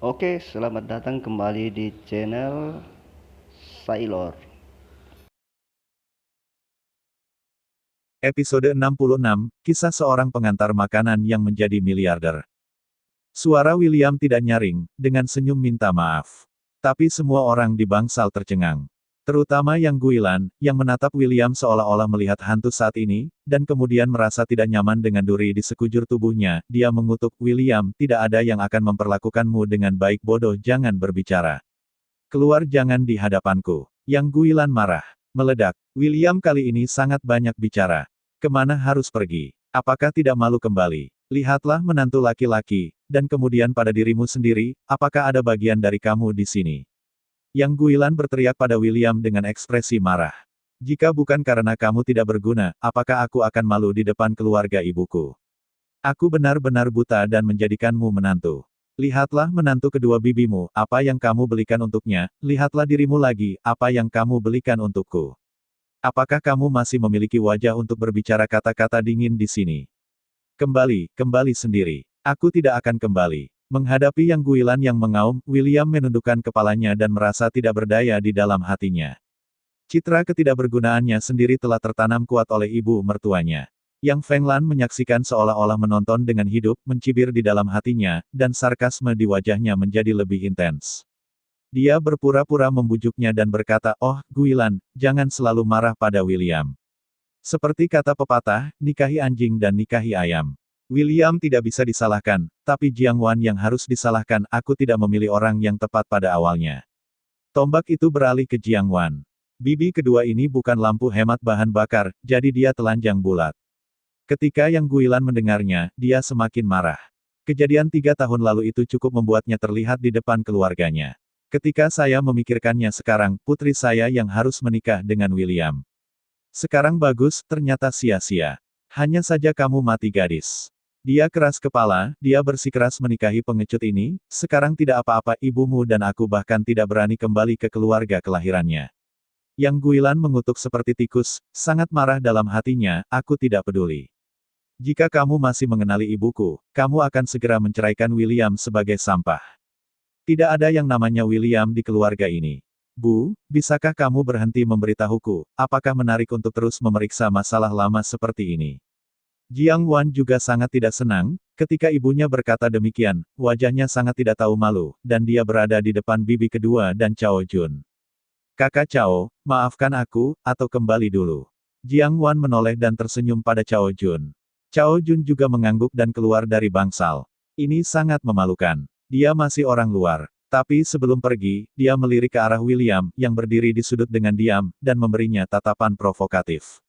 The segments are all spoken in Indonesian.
Oke, selamat datang kembali di channel Sailor. Episode 66, Kisah Seorang Pengantar Makanan yang Menjadi Miliarder. Suara William tidak nyaring, dengan senyum minta maaf. Tapi semua orang di bangsal tercengang. Terutama yang Guilan, yang menatap William seolah-olah melihat hantu saat ini, dan kemudian merasa tidak nyaman dengan duri di sekujur tubuhnya. Dia mengutuk, William, tidak ada yang akan memperlakukanmu dengan baik, bodoh, jangan berbicara. Keluar, jangan di hadapanku. Yang Guilan marah. Meledak. William kali ini sangat banyak bicara. Kemana harus pergi? Apakah tidak malu kembali? Lihatlah menantu laki-laki, dan kemudian pada dirimu sendiri, apakah ada bagian dari kamu di sini? Yang Guilan berteriak pada William dengan ekspresi marah. Jika bukan karena kamu tidak berguna, apakah aku akan malu di depan keluarga ibuku? Aku benar-benar buta dan menjadikanmu menantu. Lihatlah menantu kedua bibimu, apa yang kamu belikan untuknya, lihatlah dirimu lagi, apa yang kamu belikan untukku. Apakah kamu masih memiliki wajah untuk berbicara kata-kata dingin di sini? Kembali, kembali sendiri. Aku tidak akan kembali. Menghadapi Yang Guilan yang mengaum, William menundukkan kepalanya dan merasa tidak berdaya di dalam hatinya. Citra ketidakbergunaannya sendiri telah tertanam kuat oleh ibu mertuanya. Yang Fenglan menyaksikan seolah-olah menonton dengan hidup, mencibir di dalam hatinya, dan sarkasme di wajahnya menjadi lebih intens. Dia berpura-pura membujuknya dan berkata, "Oh, Guilan, jangan selalu marah pada William. Seperti kata pepatah, nikahi anjing dan nikahi ayam. William tidak bisa disalahkan, tapi Jiang Wan yang harus disalahkan. Aku tidak memilih orang yang tepat pada awalnya." Tombak itu beralih ke Jiang Wan. Bibi kedua ini bukan lampu hemat bahan bakar, jadi dia telanjang bulat. Ketika Yang Guilan mendengarnya, dia semakin marah. Kejadian 3 tahun lalu itu cukup membuatnya terlihat di depan keluarganya. Ketika saya memikirkannya sekarang, putri saya yang harus menikah dengan William. Sekarang bagus, ternyata sia-sia. Hanya saja kamu mati gadis. Dia keras kepala, dia bersikeras menikahi pengecut ini, sekarang tidak apa-apa ibumu dan aku bahkan tidak berani kembali ke keluarga kelahirannya. Yang Guilan mengutuk seperti tikus, sangat marah dalam hatinya, aku tidak peduli. Jika kamu masih mengenali ibuku, kamu akan segera menceraikan William sebagai sampah. Tidak ada yang namanya William di keluarga ini. Bu, bisakah kamu berhenti memberitahuku, apakah menarik untuk terus memeriksa masalah lama seperti ini? Jiang Wan juga sangat tidak senang, ketika ibunya berkata demikian, wajahnya sangat tidak tahu malu, dan dia berada di depan bibi kedua dan Cao Jun. Kakak Cao, maafkan aku, atau kembali dulu. Jiang Wan menoleh dan tersenyum pada Cao Jun. Cao Jun juga mengangguk dan keluar dari bangsal. Ini sangat memalukan. Dia masih orang luar. Tapi sebelum pergi, dia melirik ke arah William, yang berdiri di sudut dengan diam, dan memberinya tatapan provokatif.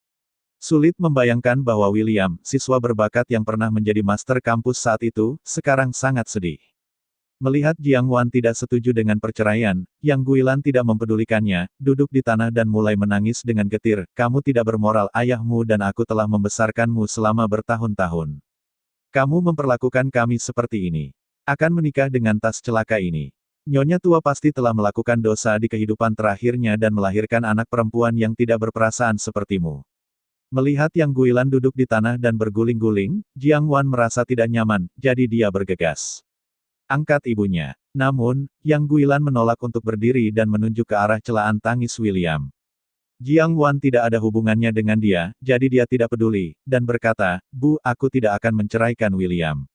Sulit membayangkan bahwa William, siswa berbakat yang pernah menjadi master kampus saat itu, sekarang sangat sedih. Melihat Jiang Wan tidak setuju dengan perceraian, Yang Guilan tidak mempedulikannya, duduk di tanah dan mulai menangis dengan getir, kamu tidak bermoral, ayahmu dan aku telah membesarkanmu selama bertahun-tahun. Kamu memperlakukan kami seperti ini. Akan menikah dengan tas celaka ini. Nyonya tua pasti telah melakukan dosa di kehidupan terakhirnya dan melahirkan anak perempuan yang tidak berperasaan sepertimu. Melihat Yang Guilan duduk di tanah dan berguling-guling, Jiang Wan merasa tidak nyaman, jadi dia bergegas. Angkat ibunya. Namun, Yang Guilan menolak untuk berdiri dan menunjuk ke arah celaan tangis William. Jiang Wan tidak ada hubungannya dengan dia, jadi dia tidak peduli, dan berkata, Bu, aku tidak akan menceraikan William.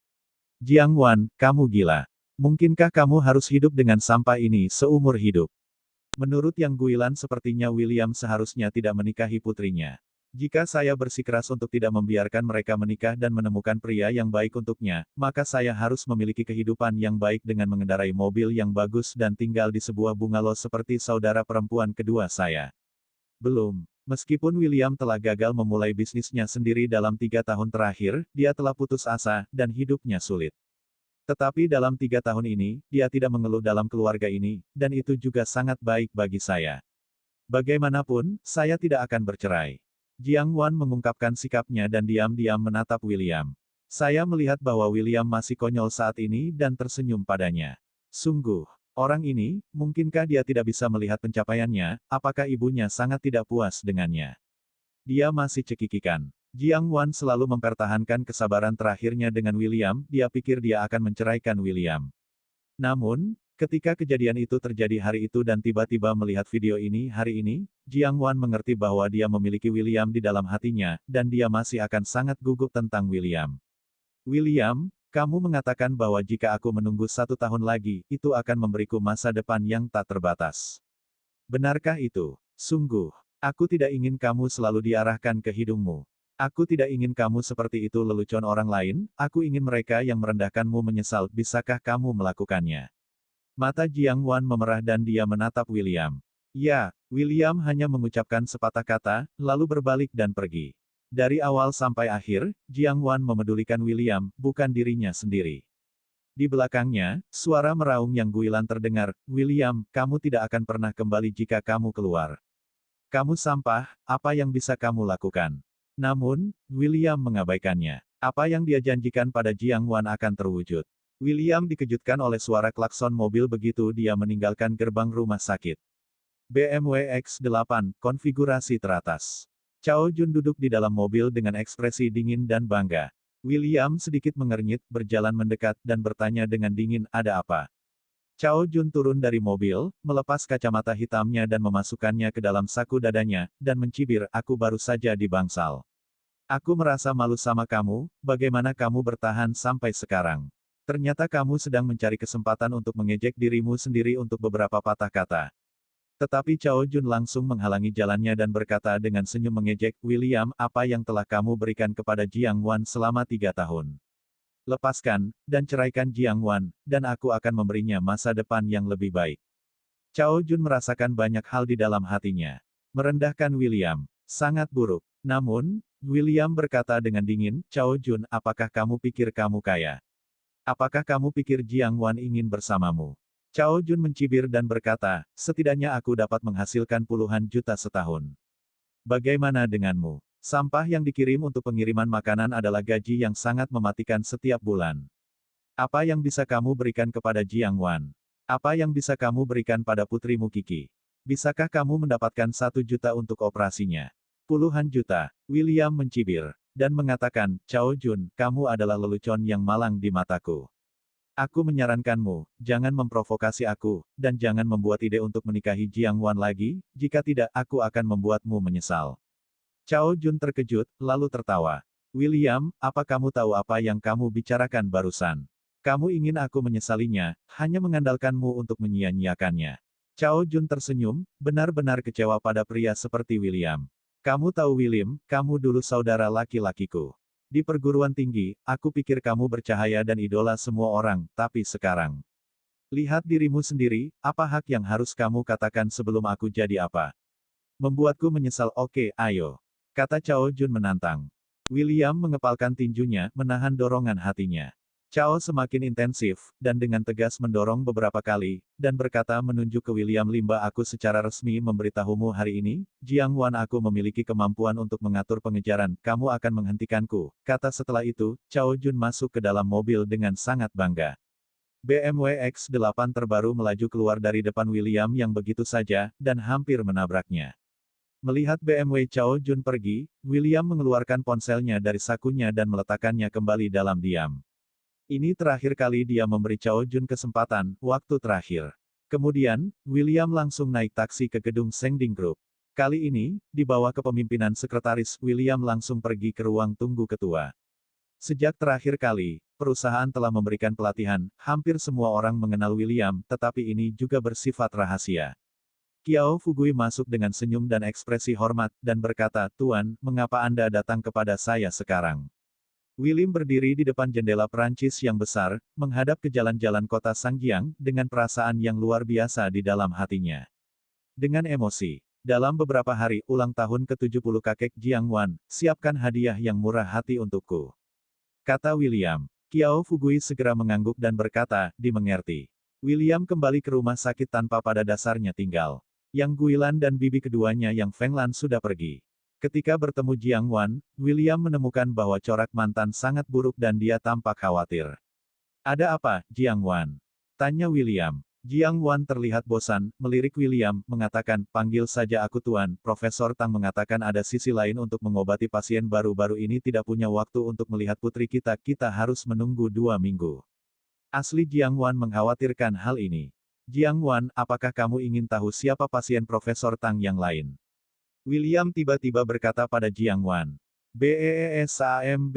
Jiang Wan, kamu gila. Mungkinkah kamu harus hidup dengan sampah ini seumur hidup? Menurut Yang Guilan sepertinya William seharusnya tidak menikahi putrinya. Jika saya bersikeras untuk tidak membiarkan mereka menikah dan menemukan pria yang baik untuknya, maka saya harus memiliki kehidupan yang baik dengan mengendarai mobil yang bagus dan tinggal di sebuah bungalow seperti saudara perempuan kedua saya. Belum. Meskipun William telah gagal memulai bisnisnya sendiri dalam 3 tahun terakhir, dia telah putus asa, dan hidupnya sulit. Tetapi dalam 3 tahun ini, dia tidak mengeluh dalam keluarga ini, dan itu juga sangat baik bagi saya. Bagaimanapun, saya tidak akan bercerai. Jiang Wan mengungkapkan sikapnya dan diam-diam menatap William. Saya melihat bahwa William masih konyol saat ini dan tersenyum padanya. Sungguh, orang ini, mungkinkah dia tidak bisa melihat pencapaiannya, apakah ibunya sangat tidak puas dengannya? Dia masih cekikikan. Jiang Wan selalu mempertahankan kesabaran terakhirnya dengan William, dia pikir dia akan menceraikan William. Namun, ketika kejadian itu terjadi hari itu dan tiba-tiba melihat video ini hari ini, Jiang Wan mengerti bahwa dia memiliki William di dalam hatinya, dan dia masih akan sangat gugup tentang William. William, kamu mengatakan bahwa jika aku menunggu 1 tahun lagi, itu akan memberiku masa depan yang tak terbatas. Benarkah itu? Sungguh, aku tidak ingin kamu selalu diarahkan ke hidungmu. Aku tidak ingin kamu seperti itu lelucon orang lain, aku ingin mereka yang merendahkanmu menyesal, bisakah kamu melakukannya? Mata Jiang Wan memerah dan dia menatap William. Ya, William hanya mengucapkan sepatah kata, lalu berbalik dan pergi. Dari awal sampai akhir, Jiang Wan memedulikan William, bukan dirinya sendiri. Di belakangnya, suara meraung yang guilan terdengar, William, kamu tidak akan pernah kembali jika kamu keluar. Kamu sampah, apa yang bisa kamu lakukan? Namun, William mengabaikannya. Apa yang dia janjikan pada Jiang Wan akan terwujud. William dikejutkan oleh suara klakson mobil begitu dia meninggalkan gerbang rumah sakit. BMW X8, konfigurasi teratas. Chao Jun duduk di dalam mobil dengan ekspresi dingin dan bangga. William sedikit mengernyit, berjalan mendekat, dan bertanya dengan dingin, ada apa? Chao Jun turun dari mobil, melepas kacamata hitamnya dan memasukkannya ke dalam saku dadanya, dan mencibir, aku baru saja di bangsal. Aku merasa malu sama kamu, bagaimana kamu bertahan sampai sekarang? Ternyata kamu sedang mencari kesempatan untuk mengejek dirimu sendiri untuk beberapa patah kata. Tetapi Chao Jun langsung menghalangi jalannya dan berkata dengan senyum mengejek, William, apa yang telah kamu berikan kepada Jiang Wan selama 3 tahun? Lepaskan, dan ceraikan Jiang Wan, dan aku akan memberinya masa depan yang lebih baik. Chao Jun merasakan banyak hal di dalam hatinya. Merendahkan William. Sangat buruk. Namun, William berkata dengan dingin, Chao Jun, apakah kamu pikir kamu kaya? Apakah kamu pikir Jiang Wan ingin bersamamu? Chao Jun mencibir dan berkata, setidaknya aku dapat menghasilkan puluhan juta setahun. Bagaimana denganmu? Sampah yang dikirim untuk pengiriman makanan adalah gaji yang sangat mematikan setiap bulan. Apa yang bisa kamu berikan kepada Jiang Wan? Apa yang bisa kamu berikan pada putrimu Kiki? Bisakah kamu mendapatkan 1 juta untuk operasinya? Puluhan juta. William mencibir. Dan mengatakan, Chao Jun, kamu adalah lelucon yang malang di mataku. Aku menyarankanmu, jangan memprovokasi aku, dan jangan membuat ide untuk menikahi Jiang Wan lagi, jika tidak aku akan membuatmu menyesal. Chao Jun terkejut, lalu tertawa. William, apa kamu tahu apa yang kamu bicarakan barusan? Kamu ingin aku menyesalinya, hanya mengandalkanmu untuk menyia-nyiakannya. Chao Jun tersenyum, benar-benar kecewa pada pria seperti William. Kamu tahu William, kamu dulu saudara laki-lakiku. Di perguruan tinggi, aku pikir kamu bercahaya dan idola semua orang, tapi sekarang. Lihat dirimu sendiri, apa hak yang harus kamu katakan sebelum aku jadi apa? Membuatku menyesal, oke, ayo. Kata Chao Jun menantang. William mengepalkan tinjunya, menahan dorongan hatinya. Chao semakin intensif, dan dengan tegas mendorong beberapa kali, dan berkata menunjuk ke William Limba aku secara resmi memberitahumu hari ini, Jiang Wan aku memiliki kemampuan untuk mengatur pengejaran, kamu akan menghentikanku. Kata setelah itu, Chao Jun masuk ke dalam mobil dengan sangat bangga. BMW X8 terbaru melaju keluar dari depan William yang begitu saja, dan hampir menabraknya. Melihat BMW Chao Jun pergi, William mengeluarkan ponselnya dari sakunya dan meletakkannya kembali dalam diam. Ini terakhir kali dia memberi Chao Jun kesempatan, waktu terakhir. Kemudian, William langsung naik taksi ke gedung Sengding Group. Kali ini, di bawah kepemimpinan sekretaris, William langsung pergi ke ruang tunggu ketua. Sejak terakhir kali, perusahaan telah memberikan pelatihan, hampir semua orang mengenal William, tetapi ini juga bersifat rahasia. Qiao Fugui masuk dengan senyum dan ekspresi hormat, dan berkata, Tuan, mengapa Anda datang kepada saya sekarang? William berdiri di depan jendela Perancis yang besar, menghadap ke jalan-jalan kota Sangjiang, dengan perasaan yang luar biasa di dalam hatinya. Dengan emosi. Dalam beberapa hari ulang tahun ke-70 kakek Jiang Wan, siapkan hadiah yang murah hati untukku. Kata William. Qiao Fugui segera mengangguk dan berkata, dimengerti. William kembali ke rumah sakit tanpa pada dasarnya tinggal. Yang Guilan dan bibi keduanya yang Feng Lan sudah pergi. Ketika bertemu Jiang Wan, William menemukan bahwa corak mantan sangat buruk dan dia tampak khawatir. Ada apa, Jiang Wan? Tanya William. Jiang Wan terlihat bosan, melirik William, mengatakan, panggil saja aku Tuan. Profesor Tang mengatakan ada sisi lain untuk mengobati pasien baru-baru ini tidak punya waktu untuk melihat putri kita harus menunggu 2 minggu. Asli Jiang Wan mengkhawatirkan hal ini. Jiang Wan, apakah kamu ingin tahu siapa pasien Profesor Tang yang lain? William tiba-tiba berkata pada Jiang Wan. BEESAMBUNG.